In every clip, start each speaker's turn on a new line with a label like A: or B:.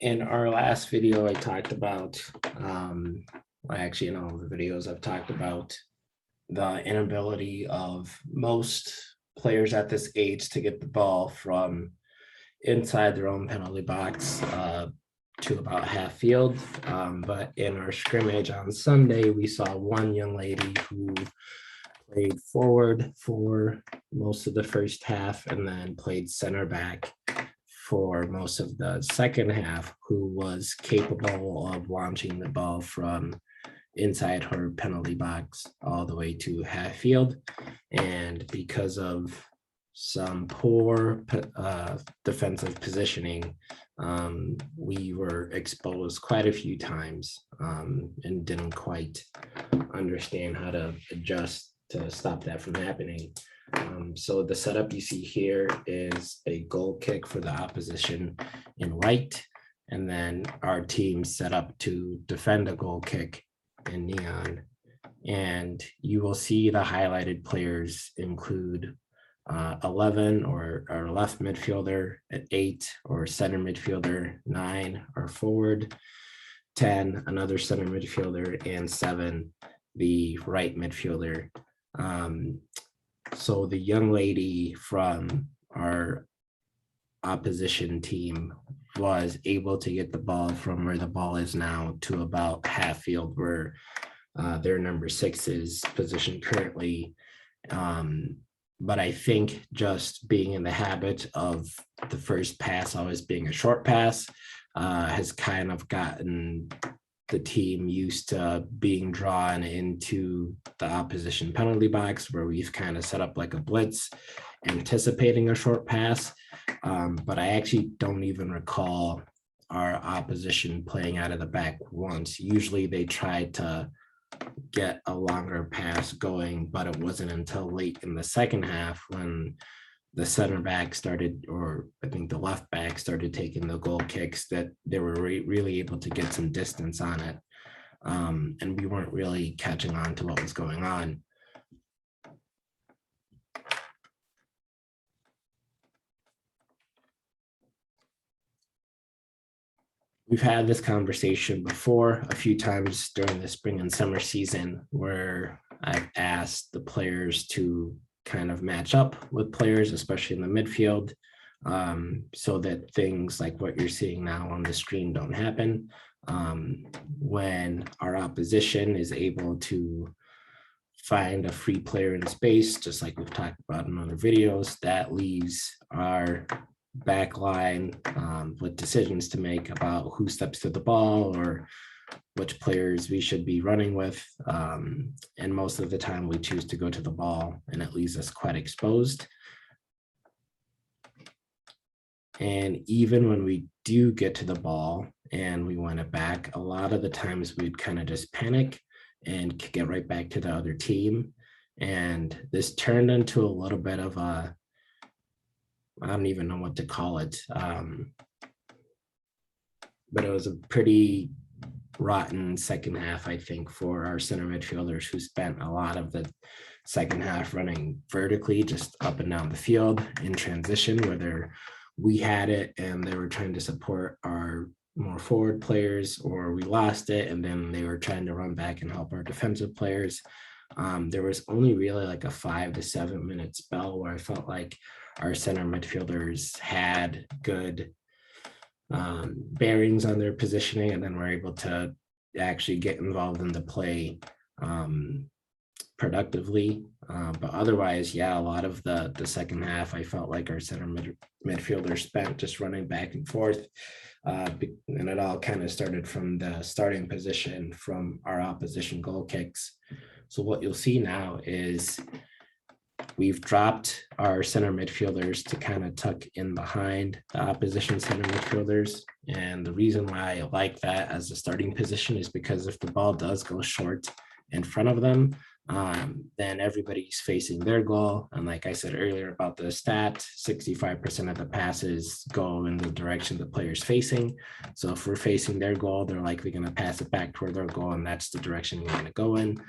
A: In our last video, I talked about, well, actually, in all the videos, I've talked about the inability of most players at this age to get the ball from inside their own penalty box to about half field. But in our scrimmage on Sunday, we saw one young lady who played forward for most of the first half and then played center back for most of the second half, who was capable of launching the ball from inside her penalty box all the way to half field. And because of some poor defensive positioning, we were exposed quite a few times and didn't quite understand how to adjust to stop that from happening. So the setup you see here is a goal kick for the opposition in white, and then our team set up to defend a goal kick in neon. And you will see the highlighted players include 11 or our left midfielder at 8, or center midfielder 9, our forward 10, another center midfielder, and 7, the right midfielder. So the young lady from our opposition team was able to get the ball from where the ball is now to about half field, where their number 6 is positioned currently. But I think just being in the habit of the first pass always being a short pass has kind of gotten the team used to being drawn into the opposition penalty box, where we've kind of set up like a blitz, anticipating a short pass. But I actually don't even recall our opposition playing out of the back once. Usually they tried to get a longer pass going, but it wasn't until late in the second half when the center back started, or I think the left back started taking the goal kicks, that they were really able to get some distance on it. And we weren't really catching on to what was going on. We've had this conversation before a few times during the spring and summer season, where I've asked the players to kind of match up with players, especially in the midfield, so that things like what you're seeing now on the screen don't happen. When our opposition is able to find a free player in space, just like we've talked about in other videos, that leaves our back line with decisions to make about who steps to the ball or which players we should be running with. And most of the time we choose to go to the ball, and it leaves us quite exposed. And even when we do get to the ball and we want it back, a lot of the times we'd kind of just panic and get right back to the other team. And this turned into a little bit of a, I don't even know what to call it, but it was a pretty rotten second half, I think, for our center midfielders, who spent a lot of the second half running vertically, just up and down the field in transition, whether we had it and they were trying to support our more forward players, or we lost it and then they were trying to run back and help our defensive players. There was only really like a 5 to 7 minute spell where I felt like our center midfielders had good bearings on their positioning, and then we're able to actually get involved in the play productively. But otherwise, yeah, a lot of the second half, I felt like our center midfielders spent just running back and forth. And it all kind of started from the starting position from our opposition goal kicks. So what you'll see now is we've dropped our center midfielders to kind of tuck in behind the opposition center midfielders. And the reason why I like that as a starting position is because if the ball does go short in front of them, then everybody's facing their goal. And like I said earlier about the stat, 65% of the passes go in the direction the player's facing. So if we're facing their goal, they're likely going to pass it back toward their goal, and that's the direction we want to go in.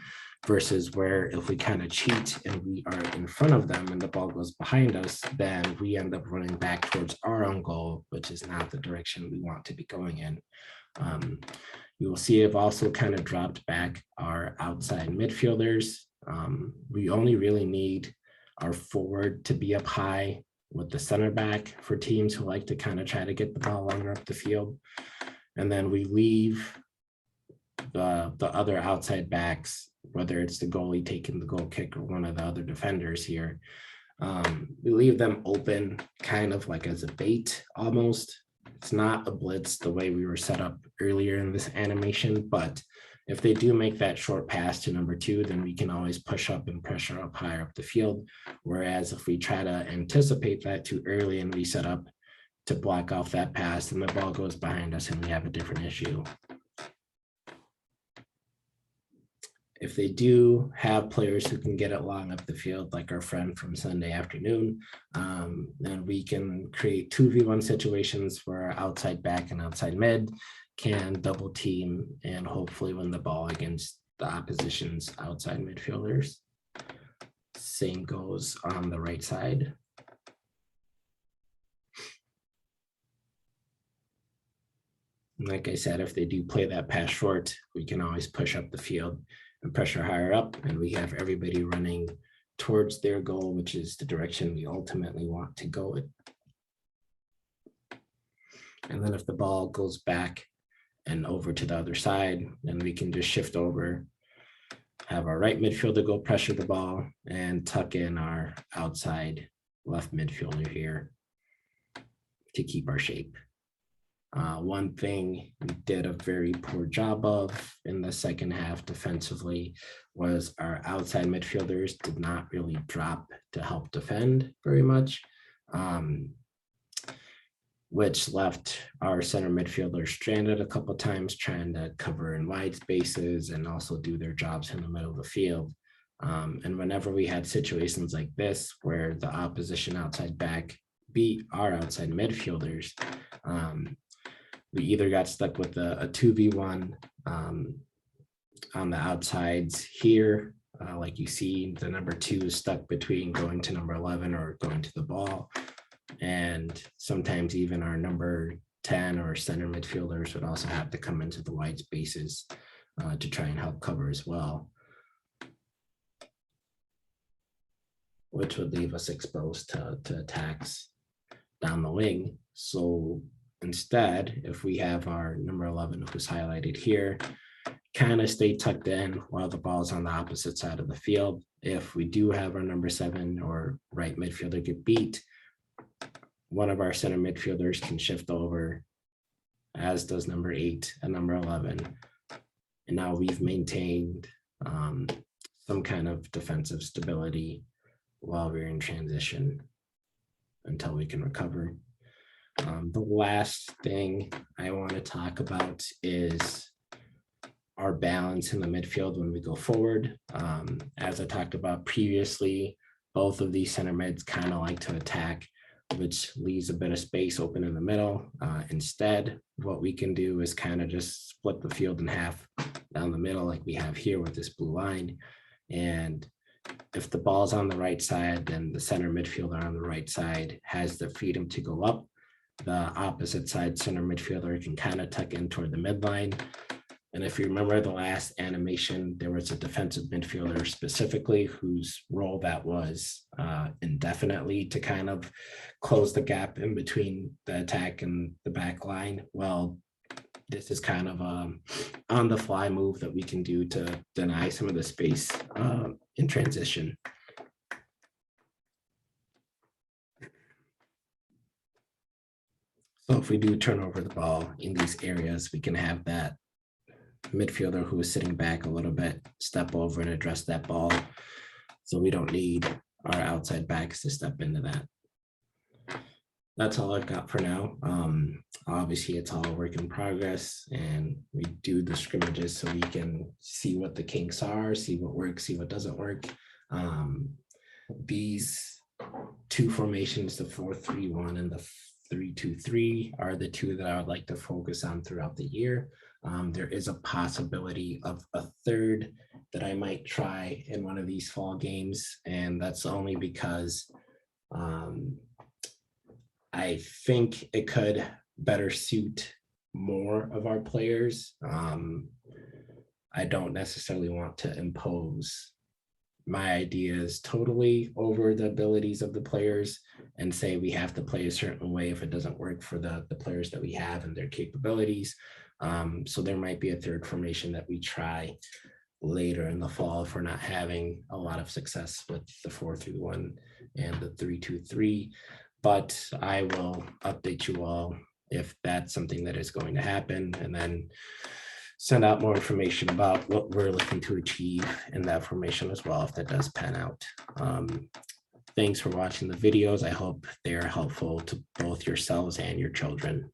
A: versus where if we kind of cheat and we are in front of them and the ball goes behind us, then we end up running back towards our own goal, which is not the direction we want to be going in. You will see I've also kind of dropped back our outside midfielders. We only really need our forward to be up high with the center back for teams who like to kind of try to get the ball longer up the field. And then we leave the other outside backs, whether it's the goalie taking the goal kick or one of the other defenders here. We leave them open kind of like as a bait almost. It's not a blitz the way we were set up earlier in this animation, but if they do make that short pass to number 2, then we can always push up and pressure up higher up the field. Whereas if we try to anticipate that too early and we set up to block off that pass, then the ball goes behind us and we have a different issue. If they do have players who can get it long up the field, like our friend from Sunday afternoon, then we can create 2v1 situations where our outside back and outside mid can double team and hopefully win the ball against the opposition's outside midfielders. Same goes on the right side. Like I said, if they do play that pass short, we can always push up the field and pressure higher up, and we have everybody running towards their goal, which is the direction we ultimately want to go in. And then if the ball goes back and over to the other side, then we can just shift over, have our right midfielder go pressure the ball and tuck in our outside left midfielder here to keep our shape. One thing we did a very poor job of in the second half defensively was our outside midfielders did not really drop to help defend very much, which left our center midfielders stranded a couple of times trying to cover in wide spaces and also do their jobs in the middle of the field. And whenever we had situations like this where the opposition outside back beat our outside midfielders, we either got stuck with a 2v1 on the outsides here, like you see the number 2 is stuck between going to number 11 or going to the ball. And sometimes even our number 10 or center midfielders would also have to come into the wide spaces to try and help cover as well, which would leave us exposed to attacks down the wing. So instead, if we have our number 11 who's highlighted here, kind of stay tucked in while the ball's on the opposite side of the field. If we do have our number 7 or right midfielder get beat, one of our center midfielders can shift over, as does number 8 and number 11. And now we've maintained some kind of defensive stability while we're in transition until we can recover. The last thing I want to talk about is our balance in the midfield when we go forward. As I talked about previously, both of these center mids kind of like to attack, which leaves a bit of space open in the middle. Instead, what we can do is kind of just split the field in half down the middle like we have here with this blue line. And if the ball's on the right side, then the center midfielder on the right side has the freedom to go up. The opposite side center midfielder can kind of tuck in toward the midline. And if you remember the last animation, there was a defensive midfielder specifically whose role that was indefinitely to kind of close the gap in between the attack and the back line. Well, this is kind of on the fly move that we can do to deny some of the space in transition. So if we do turn over the ball in these areas, we can have that midfielder who is sitting back a little bit step over and address that ball. So we don't need our outside backs to step into that. That's all I've got for now. Obviously, it's all a work in progress, and we do the scrimmages so we can see what the kinks are, see what works, see what doesn't work. These two formations, the 4-3-1 and the 3-2-3 are the two that I would like to focus on throughout the year. There is a possibility of a third that I might try in one of these fall games, and that's only because I think it could better suit more of our players. I don't necessarily want to impose my ideas totally over the abilities of the players and say we have to play a certain way if it doesn't work for the players that we have and their capabilities. So there might be a third formation that we try later in the fall if we're not having a lot of success with the 4-3-1 and the 3-2-3. But I will update you all if that's something that is going to happen, and then send out more information about what we're looking to achieve in that formation as well, if that does pan out. Thanks for watching the videos. I hope they are helpful to both yourselves and your children.